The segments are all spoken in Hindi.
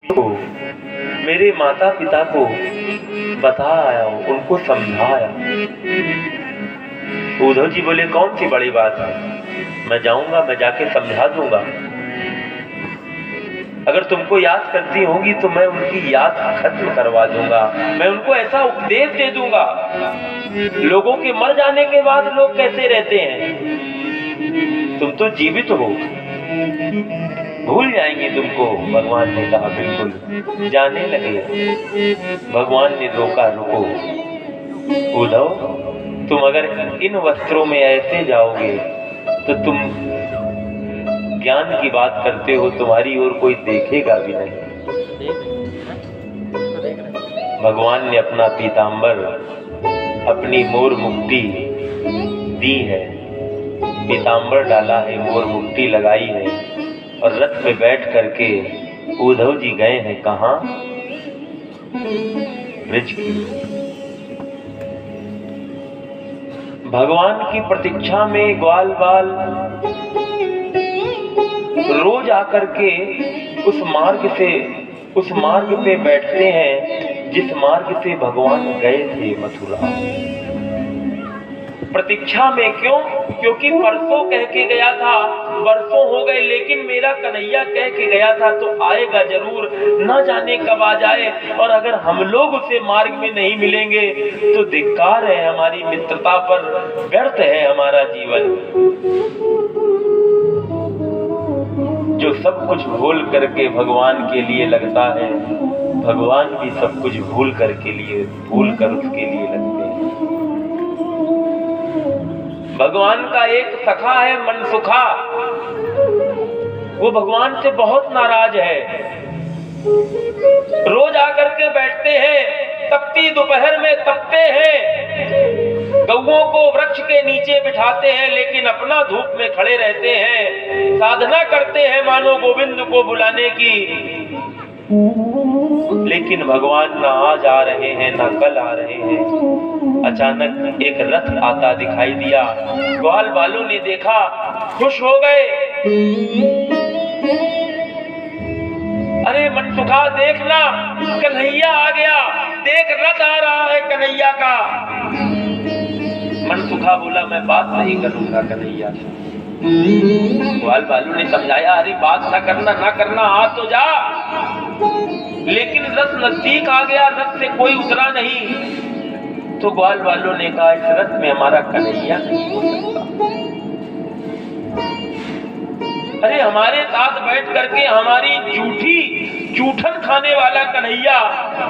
को, मेरे माता पिता को बता आया हूँ, उनको समझाया। उद्धव जी बोले कौन सी बड़ी बात है, मैं जाऊंगा, मैं जाके समझा दूंगा। अगर तुमको याद करती होगी तो मैं उनकी याद खत्म करवा दूंगा, मैं उनको ऐसा उपदेश दे दूंगा। लोगों के मर जाने के बाद लोग कैसे रहते हैं, तुम तो जीवित हो, भूल जाएंगे तुमको। भगवान ने कहा बिल्कुल। जाने लगे, भगवान ने रोका, रुको उद्धव, तुम अगर इन वस्त्रों में ऐसे जाओगे तो तुम ज्ञान की बात करते हो, तुम्हारी ओर कोई देखेगा भी नहीं। भगवान ने अपना पीतांबर, अपनी मोर मुक्ति दी है, पीतांबर डाला है, मोर मुक्ति लगाई है, और रथ में बैठ करके उद्धव जी गए हैं कहां, ब्रज की। भगवान की प्रतीक्षा में ग्वाल बाल रोज आकर के उस मार्ग पे बैठते हैं जिस मार्ग से भगवान गए थे मथुरा। प्रतीक्षा में क्यों? क्योंकि परसों कह के गया था, वर्षों हो गए, लेकिन मेरा कन्हैया कह के गया था तो आएगा जरूर, न जाने कब आ जाए। और अगर हम लोग उसे मार्ग में नहीं मिलेंगे तो धिक्कार है हमारी मित्रता पर, व्यर्थ है हमारा जीवन। जो सब कुछ भूल करके भगवान के लिए लगता है, भगवान भी सब कुछ भूल कर उसके लिए लगते हैं। भगवान का एक सखा है मनसुखा, वो भगवान से बहुत नाराज है। रोज आकर के बैठते हैं, तपती दोपहर में तपते हैं, गौओं को वृक्ष के नीचे बिठाते हैं, लेकिन अपना धूप में खड़े रहते हैं, साधना करते हैं मानो गोविंद को बुलाने की। लेकिन भगवान ना आज आ रहे हैं ना कल आ रहे हैं। अचानक एक रथ आता दिखाई दिया, ग्वाल वालों ने देखा, खुश हो गए। अरे मनसुखा देखना, कन्हैया आ गया, देख रथ आ रहा है कन्हैया का। मनसुखा बोला मैं बात नहीं करूंगा कन्हैया से। ग्वाल वालों ने समझाया, अरे बात ना करना, आ तो जा। लेकिन रथ नजदीक आ गया, रथ से कोई उतरा नहीं। तो ग्वाल वालों ने कहा इस रथ में हमारा कन्हैया नहीं हो सकता। अरे हमारे साथ बैठ करके हमारी जूठन खाने वाला कन्हैया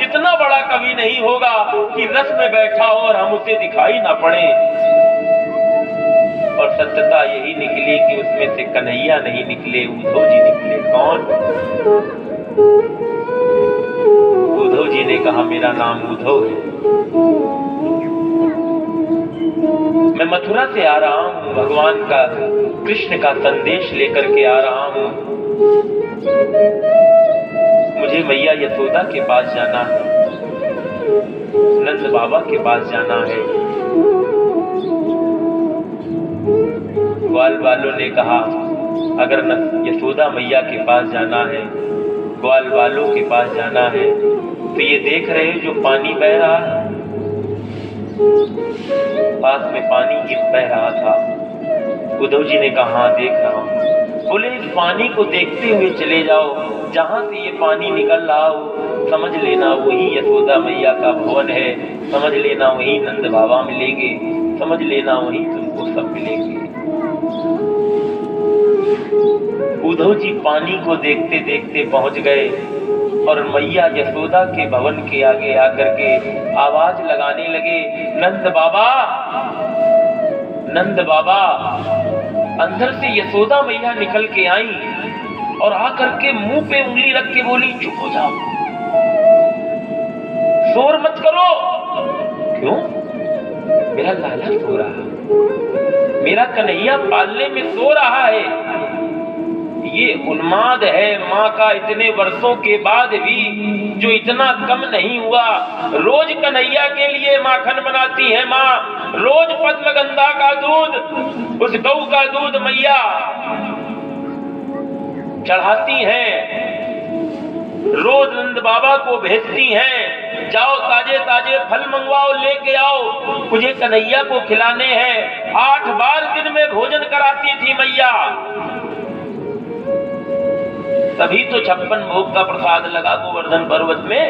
इतना बड़ा कवि नहीं होगा कि रथ में बैठा हो और हम उसे दिखाई ना पड़े। और सत्यता यही निकली कि उसमें से कन्हैया नहीं निकले, उद्धव जी निकले। कौन? उद्धव जी ने कहा मेरा नाम उद्धव है, मैं मथुरा से आ रहा हूं, भगवान का, कृष्ण का संदेश लेकर के आ रहा हूं। मुझे मैया यशोदा के पास जाना है, नंद बाबा के पास जाना है। ग्वाल वालों ने कहा अगर यशोदा मैया के पास जाना है, ग्वाल वालों के पास जाना है, तो ये देख रहे हो जो पानी बह रहा है, पास में पानी बह रहा था। उद्धव जी ने कहा हाँ देख रहा हूं। बोले इस पानी को देखते हुए चले जाओ, जहां से ये पानी निकल रहा हो समझ लेना वही यशोदा मैया का भवन है, समझ लेना वही नंद बाबा मिलेंगे, समझ लेना वही तुमको सब मिलेंगे। उद्धव जी पानी को देखते देखते पहुंच गए और मैया यशोदा के भवन के आगे आकर के आवाज लगाने लगे, नंद बाबा, नंद बाबा। अंदर से यशोदा मैया निकल के आई और आकर के मुंह पे उंगली रख के बोली चुप हो जाओ, शोर मत करो। क्यों? मेरा लाला सो रहा, मेरा कन्हैया पालने में सो रहा है। ये उन्माद है माँ का, इतने वर्षों के बाद भी जो इतना कम नहीं हुआ। रोज कन्हैया के लिए माखन बनाती है माँ, रोज पद्मगंधा का दूध, उस गौ का दूध मैया चढ़ाती हैं। रोज नंद बाबा को भेजती हैं, जाओ ताजे ताजे फल मंगवाओ, लेके आओ, मुझे कन्हैया को खिलाने हैं। 8 बार दिन में भोजन कराती थी मैया। तभी तो 56 भोग का प्रसाद लगा गोवर्धन पर्वत में।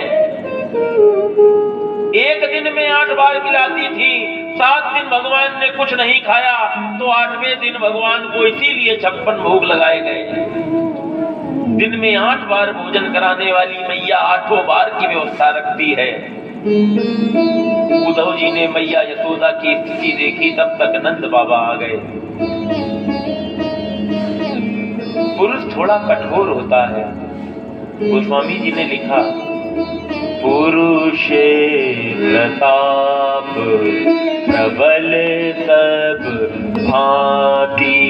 एक दिन में 8 बार खिलाती थी। 7 दिन भगवान ने कुछ नहीं खाया, तो 8वें दिन भगवान को इसीलिए 56 भोग लगाए गए। दिन में 8 बार भोजन कराने वाली मैया 8 बार की व्यवस्था रखती है। उद्धव जी ने मैया यशोदा की स्थिति देखी, तब तक नंद बाबा आ गए। पुरुष थोड़ा कठोर होता है। गोस्वामी जी ने लिखा, पुरुष प्रताप प्रबल सब भांति,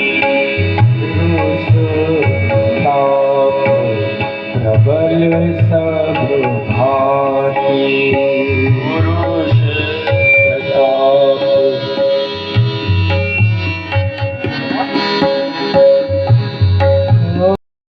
प्रबल सब